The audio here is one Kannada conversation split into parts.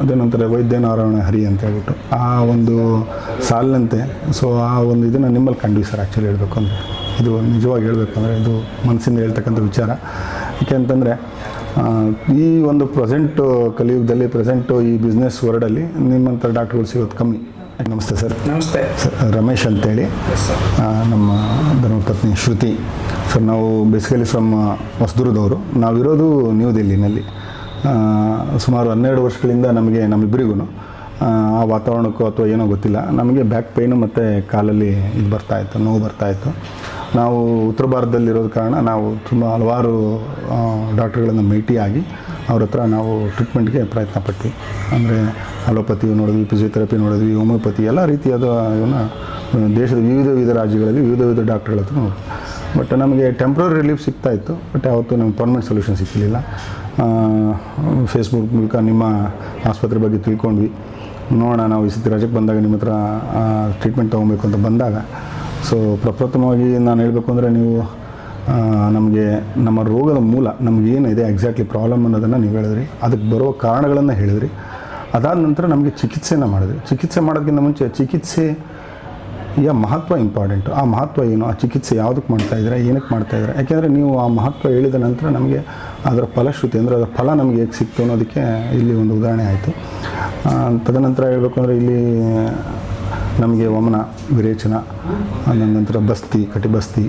ಅದೇನಂತಾರೆ ವೈದ್ಯ ನಾರಾಯಣ ಹರಿ ಅಂತ ಹೇಳ್ಬಿಟ್ಟು ಆ ಒಂದು ಸಾಲಿನಂತೆ. ಸೊ ಆ ಒಂದು ಇದನ್ನು ನಿಮ್ಮಲ್ಲಿ ಕಂಡ್ವಿ ಸರ್. ಆ್ಯಕ್ಚುಲಿ ಹೇಳಬೇಕು ಅಂದರೆ ಇದು ನಿಜವಾಗಿ ಹೇಳಬೇಕು ಅಂದರೆ ಇದು ಮನಸ್ಸಿಂದ ಹೇಳ್ತಕ್ಕಂಥ ವಿಚಾರ. ಏಕೆ ಅಂತಂದರೆ ಈ ಒಂದು ಪ್ರೆಸೆಂಟು ಕಲಿಯುಗದಲ್ಲಿ ಪ್ರೆಸೆಂಟು ಈ ಬಿಸ್ನೆಸ್ ವರ್ಲ್ಡಲ್ಲಿ ನಿಮ್ಮಂಥ ಡಾಕ್ಟ್ರುಗಳು ಸಿಗೋದು ಕಮ್ಮಿ. ನಮಸ್ತೆ ಸರ್. ನಮಸ್ತೆ ಸರ್. ರಮೇಶ್ ಅಂತೇಳಿ, ನಮ್ಮ ಧರ್ಮಪತ್ನಿ ಶ್ರುತಿ ಸರ್. ನಾವು ಬೇಸಿಕಲಿ ಫ್ರಮ್ ಹೊಸದುರ್ಗದವರು. ನಾವಿರೋದು ನ್ಯೂ ದಿಲ್ಲಿನಲ್ಲಿ. ಸುಮಾರು 12 ವರ್ಷಗಳಿಂದ ನಮ್ಮಿಬ್ಬರಿಗೂ ಆ ವಾತಾವರಣಕ್ಕೂ ಅಥವಾ ಏನೋ ಗೊತ್ತಿಲ್ಲ, ನಮಗೆ ಬ್ಯಾಕ್ ಪೇಯ್ನು ಮತ್ತು ಕಾಲಲ್ಲಿ ಇದು ಬರ್ತಾಯಿತ್ತು, ನೋವು ಬರ್ತಾಯಿತ್ತು. ನಾವು ಉತ್ತರ ಭಾರತದಲ್ಲಿರೋದ ಕಾರಣ ನಾವು ತುಂಬ ಹಲವಾರು ಡಾಕ್ಟ್ರುಗಳನ್ನು ಭೇಟಿಯಾಗಿ ಅವ್ರ ಹತ್ರ ನಾವು ಟ್ರೀಟ್ಮೆಂಟ್ಗೆ ಪ್ರಯತ್ನ ಪಟ್ವಿ. ಅಂದರೆ ಅಲೋಪತಿ ನೋಡಿದ್ವಿ, ಫಿಸಿಯೋಥೆರಪಿ ನೋಡಿದ್ವಿ, ಹೋಮಿಯೋಪತಿ ಎಲ್ಲ ರೀತಿಯಾದ ಇವನ್ನ ದೇಶದ ವಿವಿಧ ರಾಜ್ಯಗಳಲ್ಲಿ ವಿವಿಧ ಡಾಕ್ಟ್ರುಗಳ ಹತ್ರ ನೋಡಿದ್ವಿ. ಬಟ್ ನಮಗೆ ಟೆಂಪ್ರರಿ ರಿಲೀಫ್ ಸಿಗ್ತಾಯಿತ್ತು, ಬಟ್ ಯಾವತ್ತೂ ನಮ್ಗೆ ಪರ್ಮನೆಂಟ್ ಸೊಲ್ಯೂಷನ್ ಸಿಕ್ಕಿರಲಿಲ್ಲ. ಫೇಸ್ಬುಕ್ ಮೂಲಕ ನಿಮ್ಮ ಆಸ್ಪತ್ರೆ ಬಗ್ಗೆ ತಿಳ್ಕೊಂಡ್ವಿ. ನೋಡೋಣ, ನಾವು ಈ ಸತಿ ರಜೆಗೆ ಬಂದಾಗ ನಿಮ್ಮ ಹತ್ರ ಟ್ರೀಟ್ಮೆಂಟ್ ತೊಗೊಬೇಕು ಅಂತ ಬಂದಾಗ, ಸೊ ಪ್ರಪ್ರಥಮವಾಗಿ ನಾನು ಹೇಳಬೇಕು ಅಂದರೆ ನೀವು ನಮಗೆ ನಮ್ಮ ರೋಗದ ಮೂಲ ನಮಗೇನಿದೆ ಎಕ್ಸಾಕ್ಟ್ಲಿ ಪ್ರಾಬ್ಲಮ್ ಅನ್ನೋದನ್ನು ನೀವು ಹೇಳಿದ್ರಿ, ಅದಕ್ಕೆ ಬರೋ ಕಾರಣಗಳನ್ನು ಹೇಳಿದ್ರಿ. ಅದಾದ ನಂತರ ನಮಗೆ ಚಿಕಿತ್ಸೆನ ಮಾಡಿದ್ರಿ. ಚಿಕಿತ್ಸೆ ಮಾಡೋದಕ್ಕಿಂತ ಮುಂಚೆ ಚಿಕಿತ್ಸೆಯ ಮಹತ್ವ ಇಂಪಾರ್ಟೆಂಟು. ಆ ಮಹತ್ವ ಏನು, ಆ ಚಿಕಿತ್ಸೆ ಯಾವುದಕ್ಕೆ ಮಾಡ್ತಾಯಿದ್ರೆ, ಏನಕ್ಕೆ ಮಾಡ್ತಾಯಿದ್ರೆ, ಯಾಕೆಂದರೆ ನೀವು ಆ ಮಹತ್ವ ಹೇಳಿದ ನಂತರ ನಮಗೆ ಅದರ ಫಲಶ್ರುತಿ ಅಂದರೆ ಅದರ ಫಲ ನಮಗೆ ಹೇಗೆ ಸಿಕ್ತು ಅನ್ನೋದಕ್ಕೆ ಇಲ್ಲಿ ಒಂದು ಉದಾಹರಣೆ ಆಯಿತು. ತದನಂತರ ಹೇಳಬೇಕು ಅಂದರೆ ಇಲ್ಲಿ ನಮಗೆ ವಮನ, ವಿರೇಚನ, ಅದಾದ ನಂತರ ಬಸ್ತಿ, ಕಟಿಬಸ್ತಿ,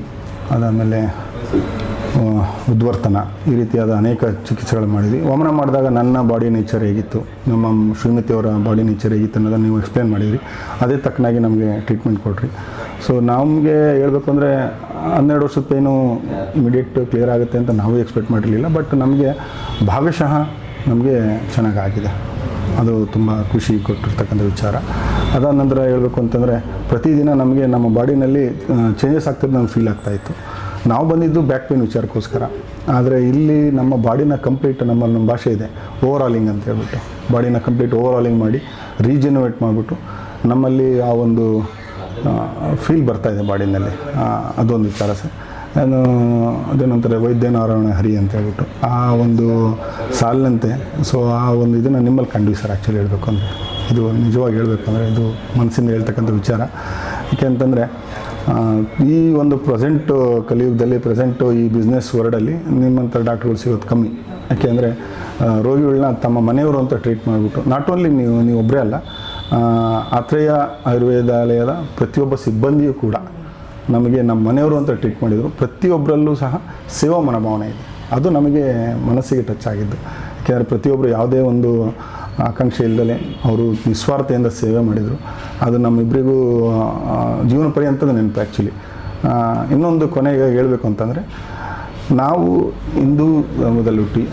ಅದಾದಮೇಲೆ ಉದ್ವರ್ತನ, ಈ ರೀತಿಯಾದ ಅನೇಕ ಚಿಕಿತ್ಸೆಗಳು ಮಾಡಿದ್ವಿ. ವಮನ ಮಾಡಿದಾಗ ನನ್ನ ಬಾಡಿ ನೇಚರ್ ಹೇಗಿತ್ತು, ನಮ್ಮ ಶ್ರೀಮತಿಯವರ ಬಾಡಿ ನೇಚರ್ ಹೇಗಿತ್ತು ಅನ್ನೋದನ್ನು ನೀವು ಎಕ್ಸ್ಪ್ಲೇನ್ ಮಾಡಿದ್ರಿ. ಅದೇ ತಕ್ಕನಾಗಿ ನಮಗೆ ಟ್ರೀಟ್ಮೆಂಟ್ ಕೊಟ್ರಿ. ಸೊ ನಮಗೆ ಹೇಳಬೇಕು ಅಂದರೆ 12 ವರ್ಷದ ಪೇನು ಇಮಿಡಿಯೇಟ್ ಕ್ಲಿಯರ್ ಆಗುತ್ತೆ ಅಂತ ನಾವು ಎಕ್ಸ್ಪೆಕ್ಟ್ ಮಾಡಿರಲಿಲ್ಲ. ಬಟ್ ನಮಗೆ ಭಾಗಶಃ ನಮಗೆ ಚೆನ್ನಾಗಾಗಿದೆ. ಅದು ತುಂಬ ಖುಷಿ ಕೊಟ್ಟಿರ್ತಕ್ಕಂಥ ವಿಚಾರ. ಅದಾದ ನಂತರ ಹೇಳಬೇಕು ಅಂತಂದರೆ ಪ್ರತಿದಿನ ನಮಗೆ ನಮ್ಮ ಬಾಡಿನಲ್ಲಿ ಚೇಂಜಸ್ ಆಗ್ತಿದ್ದು ನಮ್ಗೆ ಫೀಲ್ ಆಗ್ತಾಯಿತ್ತು. ನಾವು ಬಂದಿದ್ದು ಬ್ಯಾಕ್ ಪೇನ್ ವಿಚಾರಕ್ಕೋಸ್ಕರ. ಆದರೆ ಇಲ್ಲಿ ನಮ್ಮ ಬಾಡಿನ ಕಂಪ್ಲೀಟ್ ನಮ್ಮ ಭಾಷೆ ಇದೆ ಓವರಾಲಿಂಗ್ ಅಂತ ಹೇಳ್ಬಿಟ್ಟು, ಬಾಡಿನ ಕಂಪ್ಲೀಟ್ ಓವರಾಲಿಂಗ್ ಮಾಡಿ ರೀಜೆನರೇಟ್ ಮಾಡಿಬಿಟ್ಟು ನಮ್ಮಲ್ಲಿ ಆ ಒಂದು ಫೀಲ್ ಬರ್ತಾಯಿದೆ ಬಾಡಿನಲ್ಲಿ. ಅದೊಂದು ವಿಚಾರ ಸರ್. ಅದೇನಂತಾರೆ ವೈದ್ಯ ನಾರಾಯಣ ಹರಿ ಅಂತ ಹೇಳ್ಬಿಟ್ಟು ಆ ಒಂದು ಸಾಲಿನಂತೆ. ಸೊ ಆ ಒಂದು ಇದನ್ನು ನಿಮ್ಮಲ್ಲಿ ಕಂಡ್ವಿ ಸರ್. ಆ್ಯಕ್ಚುಲಿ ಹೇಳಬೇಕು ಅಂದರೆ ಇದು ನಿಜವಾಗಿ ಹೇಳಬೇಕು ಅಂದರೆ ಇದು ಮನಸ್ಸಿಂದ ಹೇಳ್ತಕ್ಕಂಥ ವಿಚಾರ. ಏಕೆ ಅಂತಂದರೆ ಈ ಒಂದು ಪ್ರೆಸೆಂಟು ಕಲಿಯುಗದಲ್ಲಿ ಪ್ರೆಸೆಂಟು ಈ ಬಿಸ್ನೆಸ್ ವರ್ಲ್ಡಲ್ಲಿ ನಿಮ್ಮಂಥ ಡಾಕ್ಟ್ರುಗಳು ಸಿಗೋದು ಕಮ್ಮಿ. ಯಾಕೆ ಅಂದರೆ ರೋಗಿಗಳನ್ನ ತಮ್ಮ ಮನೆಯವರು ಅಂತ ಟ್ರೀಟ್ ಮಾಡಿಬಿಟ್ಟು, ನಾಟ್ ಓನ್ಲಿ ನೀವು ಒಬ್ಬರೇ ಅಲ್ಲ, ಆತ್ರೇಯ ಆಯುರ್ವೇದಾಲಯದ ಪ್ರತಿಯೊಬ್ಬ ಸಿಬ್ಬಂದಿಯೂ ಕೂಡ ನಮಗೆ ನಮ್ಮ ಮನೆಯವರು ಅಂತ ಟ್ರೀಟ್ ಮಾಡಿದರು. ಪ್ರತಿಯೊಬ್ಬರಲ್ಲೂ ಸಹ ಸೇವಾ ಮನೋಭಾವನೆ ಇದೆ. ಅದು ನಮಗೆ ಮನಸ್ಸಿಗೆ ಟಚ್ ಆಗಿದ್ದು. ಯಾಕೆಂದರೆ ಪ್ರತಿಯೊಬ್ಬರು ಯಾವುದೇ ಒಂದು ಆಕಾಂಕ್ಷೆ ಇಲ್ಲದೆ ಅವರು ನಿಸ್ವಾರ್ಥೆಯಿಂದ ಸೇವೆ ಮಾಡಿದರು. ಅದು ನಮ್ಮಿಬ್ಬರಿಗೂ ಜೀವನ ಪರ್ಯಂತದ ನೆನಪು. ಆ್ಯಕ್ಚುಲಿ ಇನ್ನೊಂದು ಕೊನೆಗೆ ಹೇಳಬೇಕು ಅಂತಂದರೆ, ನಾವು ಹಿಂದೂ ಧರ್ಮದಲ್ಲಿ ಹುಟ್ಟಿ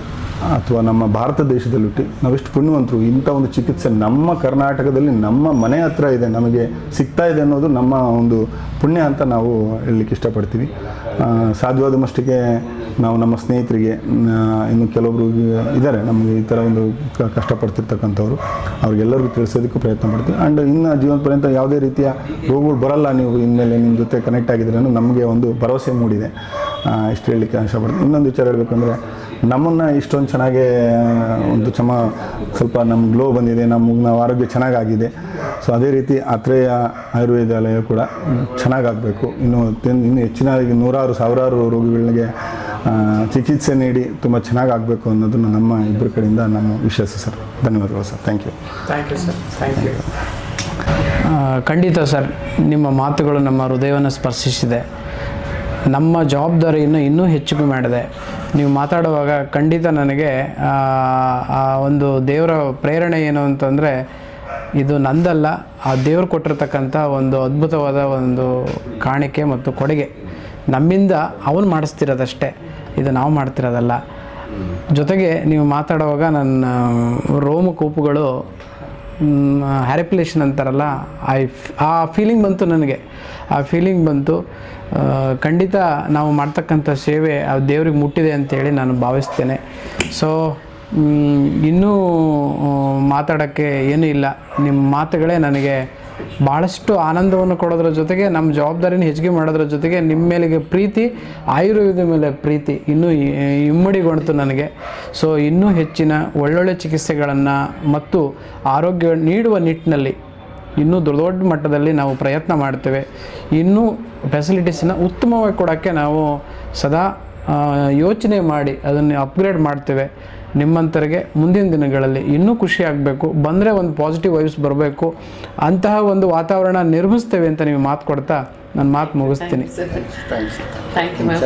ಅಥವಾ ನಮ್ಮ ಭಾರತ ದೇಶದಲ್ಲಿ ಹುಟ್ಟಿ ನಾವೆಷ್ಟು ಪುಣ್ಯವಂತರು. ಇಂಥ ಒಂದು ಚಿಕಿತ್ಸೆ ನಮ್ಮ ಕರ್ನಾಟಕದಲ್ಲಿ ನಮ್ಮ ಮನೆ ಹತ್ರ ಇದೆ, ನಮಗೆ ಸಿಗ್ತಾ ಇದೆ ಅನ್ನೋದು ನಮ್ಮ ಒಂದು ಪುಣ್ಯ ಅಂತ ನಾವು ಹೇಳಲಿಕ್ಕೆ ಇಷ್ಟಪಡ್ತೀವಿ. ಸಾಧ್ಯವಾದ ಮಟ್ಟಿಗೆ ನಾವು ನಮ್ಮ ಸ್ನೇಹಿತರಿಗೆ, ಇನ್ನು ಕೆಲವೊಬ್ರು ಇದ್ದಾರೆ ನಮಗೆ ಈ ಥರ ಒಂದು ಕಷ್ಟಪಡ್ತಿರ್ತಕ್ಕಂಥವ್ರು, ಅವ್ರಿಗೆಲ್ಲರಿಗೂ ತಿಳಿಸೋದಕ್ಕೂ ಪ್ರಯತ್ನ ಮಾಡ್ತೀವಿ. ಆ್ಯಂಡ್ ಇನ್ನು ಜೀವನ ಪರ್ಯಂತ ಯಾವುದೇ ರೀತಿಯ ರೋಗಗಳು ಬರಲ್ಲ, ನೀವು ಇನ್ಮೇಲೆ ನಿಮ್ಮ ಜೊತೆ ಕನೆಕ್ಟ್ ಆಗಿದ್ರೆ ಅನ್ನೋ ನಮಗೆ ಒಂದು ಭರವಸೆ ಮೂಡಿದೆ. ಇಷ್ಟು ಹೇಳಲಿಕ್ಕೆ ಇಷ್ಟಪಡ್ತೀನಿ. ಇನ್ನೊಂದು ವಿಚಾರ ಹೇಳಬೇಕಂದ್ರೆ, ನಮ್ಮನ್ನು ಇಷ್ಟೊಂದು ಚೆನ್ನಾಗೇ ಒಂದು ಸ್ವಲ್ಪ ನಮ್ಮ ಗ್ಲೋ ಬಂದಿದೆ, ನಾವು ಆರೋಗ್ಯ ಚೆನ್ನಾಗಾಗಿದೆ. ಸೊ ಅದೇ ರೀತಿ ಆತ್ರೇಯ ಆಯುರ್ವೇದಾಲಯ ಕೂಡ ಚೆನ್ನಾಗಾಗಬೇಕು. ಇನ್ನು ಹೆಚ್ಚಿನ ನೂರಾರು ಸಾವಿರಾರು ರೋಗಿಗಳಿಗೆ ಚಿಕಿತ್ಸೆ ನೀಡಿ ತುಂಬ ಚೆನ್ನಾಗಾಗಬೇಕು ಅನ್ನೋದನ್ನು ನಮ್ಮ ಇಬ್ಬರ ಕಡೆಯಿಂದ ನಮ್ಮ ವಿಶ್ವಾಸ ಸರ್. ಧನ್ಯವಾದಗಳು sir. Thank you sir. Thank you. ಖಂಡಿತ ಸರ್, ನಿಮ್ಮ ಮಾತುಗಳು ನಮ್ಮ ಹೃದಯವನ್ನು ಸ್ಪರ್ಶಿಸಿದೆ. ನಮ್ಮ ಜವಾಬ್ದಾರಿಯನ್ನು ಇನ್ನೂ ಹೆಚ್ಚಿಗೆ ಮಾಡಿದೆ. ನೀವು ಮಾತಾಡುವಾಗ ಖಂಡಿತ ನನಗೆ ಒಂದು ದೇವರ ಪ್ರೇರಣೆ ಏನು ಅಂತಂದರೆ, ಇದು ನಂದಲ್ಲ, ಆ ದೇವರು ಕೊಟ್ಟಿರ್ತಕ್ಕಂಥ ಒಂದು ಅದ್ಭುತವಾದ ಒಂದು ಕಾಣಿಕೆ ಮತ್ತು ಕೊಡುಗೆ. ನಮ್ಮಿಂದ ಅವನು ಮಾಡಿಸ್ತಿರೋದಷ್ಟೇ, ಇದು ನಾವು ಮಾಡ್ತಿರೋದಲ್ಲ. ಜೊತೆಗೆ ನೀವು ಮಾತಾಡುವಾಗ ನನ್ನ ರೋಮಕೂಪುಗಳು ಹ್ಯಾರಿಪ್ಯುಲೇಷನ್ ಅಂತಾರಲ್ಲ, ಆ ಫೀಲಿಂಗ್ ಬಂತು ನನಗೆ. ಆ ಫೀಲಿಂಗ್ ಬಂತು. ಖಂಡಿತ ನಾವು ಮಾಡ್ತಕ್ಕಂಥ ಸೇವೆ ಆ ದೇವ್ರಿಗೆ ಮುಟ್ಟಿದೆ ಅಂತೇಳಿ ನಾನು ಭಾವಿಸ್ತೇನೆ. ಸೊ ಇನ್ನೂ ಮಾತಾಡೋಕ್ಕೆ ಏನೂ ಇಲ್ಲ. ನಿಮ್ಮ ಮಾತುಗಳೇ ನನಗೆ ಭಾಳಷ್ಟು ಆನಂದವನ್ನು ಕೊಡೋದ್ರ ಜೊತೆಗೆ ನಮ್ಮ ಜವಾಬ್ದಾರಿನ ಹೆಚ್ಚಿಗೆ ಮಾಡೋದ್ರ ಜೊತೆಗೆ ನಿಮ್ಮ ಮೇಲಿಗೆ ಪ್ರೀತಿ, ಆಯುರ್ವೇದ ಮೇಲೆ ಪ್ರೀತಿ ಇನ್ನೂ ಇಮ್ಮಡಿಗೊಂಡಿತು ನನಗೆ. ಸೊ ಇನ್ನೂ ಹೆಚ್ಚಿನ ಒಳ್ಳೊಳ್ಳೆ ಚಿಕಿತ್ಸೆಗಳನ್ನು ಮತ್ತು ಆರೋಗ್ಯ ನೀಡುವ ನಿಟ್ಟಿನಲ್ಲಿ ಇನ್ನೂ ದೊಡ್ಡ ಮಟ್ಟದಲ್ಲಿ ನಾವು ಪ್ರಯತ್ನ ಮಾಡ್ತೇವೆ. ಇನ್ನೂ ಫೆಸಿಲಿಟೀಸನ್ನ ಉತ್ತಮವಾಗಿ ಕೊಡೋಕ್ಕೆ ನಾವು ಸದಾ ಯೋಚನೆ ಮಾಡಿ ಅದನ್ನು ಅಪ್ಗ್ರೇಡ್ ಮಾಡ್ತೇವೆ. ನಿಮ್ಮಂಥರಿಗೆ ಮುಂದಿನ ದಿನಗಳಲ್ಲಿ ಇನ್ನೂ ಖುಷಿ ಆಗಬೇಕು, ಬಂದರೆ ಒಂದು ಪಾಸಿಟಿವ್ ವೈಬ್ಸ್ ಬರಬೇಕು, ಅಂತಹ ಒಂದು ವಾತಾವರಣ ನಿರ್ಮಿಸ್ತೇವೆ ಅಂತ ನೀವು ಮಾತು ಕೊಡ್ತಾ ನನ್ನ ಮಾತು ಮುಗಿಸ್ತೀನಿ. Thank you ma'am.